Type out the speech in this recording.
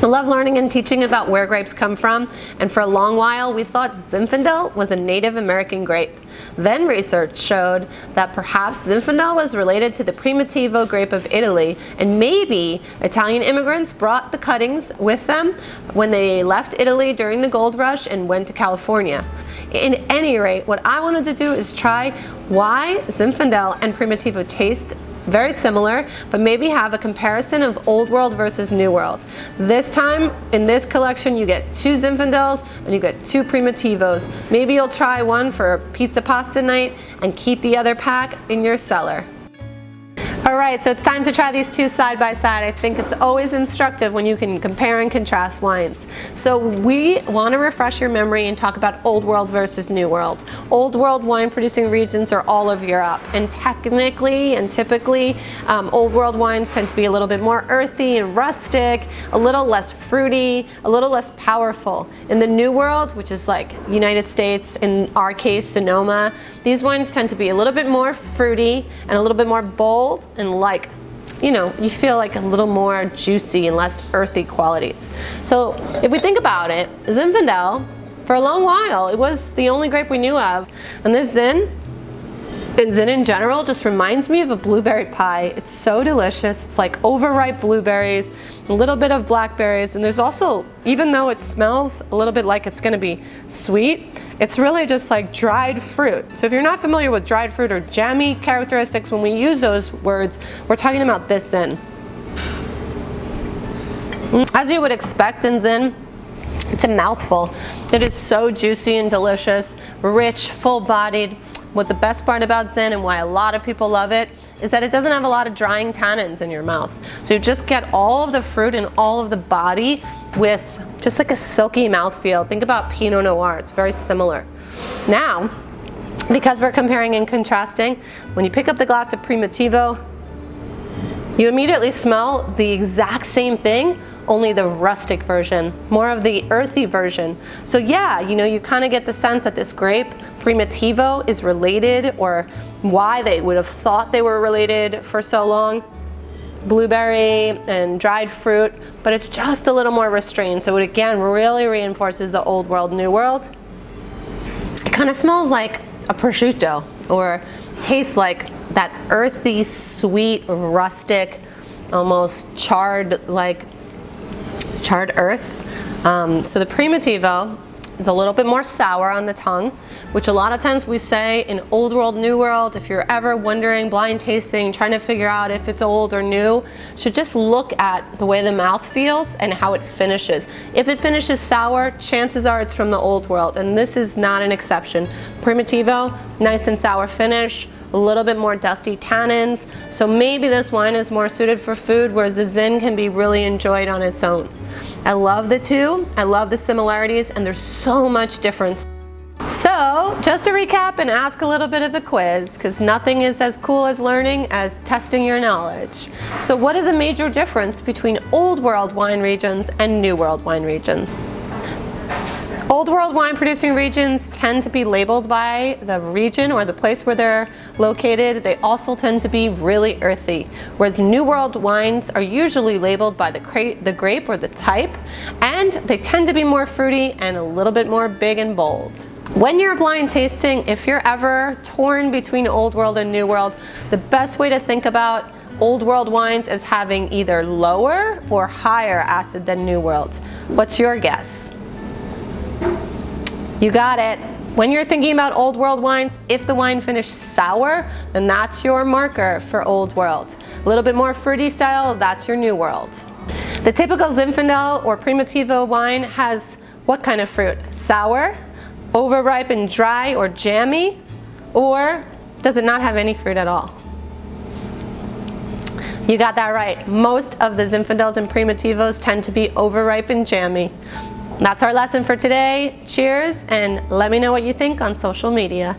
I love learning and teaching about where grapes come from, and for a long while we thought Zinfandel was a Native American grape. Then research showed that perhaps Zinfandel was related to the Primitivo grape of Italy, and maybe Italian immigrants brought the cuttings with them when they left Italy during the gold rush and went to California. In any rate, what I wanted to do is try why Zinfandel and Primitivo taste very similar, but maybe have a comparison of Old World versus New World. This time, in this collection, you get 2 Zinfandels and you get 2 Primitivos. Maybe you'll try one for pizza pasta night and keep the other pack in your cellar. Alright, so it's time to try these two side by side. I think it's always instructive when you can compare and contrast wines. So we want to refresh your memory and talk about Old World versus New World. Old World wine producing regions are all of Europe, and technically and typically Old World wines tend to be a little bit more earthy and rustic, a little less fruity, a little less powerful. In the New World, which is like United States, in our case Sonoma, these wines tend to be a little bit more fruity and a little bit more bold, and like, you know, you feel like a little more juicy and less earthy qualities. So if we think about it, Zinfandel, for a long while, it was the only grape we knew of. And this Zin, and Zin in general, just reminds me of a blueberry pie. It's so delicious. It's like overripe blueberries, a little bit of blackberries, and there's also, even though it smells a little bit like it's gonna be sweet, it's really just like dried fruit. So if you're not familiar with dried fruit or jammy characteristics, when we use those words, we're talking about this Zin. As you would expect in Zin, it's a mouthful. It is so juicy and delicious, rich, full-bodied. What the best part about Zin and why a lot of people love it is that it doesn't have a lot of drying tannins in your mouth. So you just get all of the fruit and all of the body with just like a silky mouthfeel. Think about Pinot Noir, it's very similar. Now, because we're comparing and contrasting, when you pick up the glass of Primitivo, you immediately smell the exact same thing, only the rustic version, more of the earthy version. So yeah, you know, you kind of get the sense that this grape, Primitivo, is related, or why they would have thought they were related for so long. Blueberry and dried fruit, but it's just a little more restrained. So it again really reinforces the Old World, New World. It kind of smells like a prosciutto, or tastes like that earthy, sweet, rustic, almost charred, like charred earth. So the Primitivo is a little bit more sour on the tongue, which a lot of times we say in Old World, New World, if you're ever wondering, blind tasting, trying to figure out if it's old or new, should just look at the way the mouth feels and how it finishes. If it finishes sour, chances are it's from the Old World, and this is not an exception. Primitivo, nice and sour finish, a little bit more dusty tannins, so maybe this wine is more suited for food, whereas the Zin can be really enjoyed on its own. I love the two, I love the similarities, and there's so much difference. So, just to recap and ask a little bit of a quiz, because nothing is as cool as learning as testing your knowledge. So what is a major difference between Old World wine regions and New World wine regions? Old World wine producing regions tend to be labeled by the region or the place where they're located. They also tend to be really earthy, whereas New World wines are usually labeled by the grape or the type, and they tend to be more fruity and a little bit more big and bold. When you're blind tasting, if you're ever torn between Old World and New World, the best way to think about Old World wines is having either lower or higher acid than New World. What's your guess? You got it. When you're thinking about Old World wines, if the wine finished sour, then that's your marker for Old World. A little bit more fruity style, that's your New World. The typical Zinfandel or Primitivo wine has what kind of fruit? Sour, overripe and dry or jammy, or does it not have any fruit at all? You got that right. Most of the Zinfandels and Primitivos tend to be overripe and jammy. That's our lesson for today. Cheers, and let me know what you think on social media.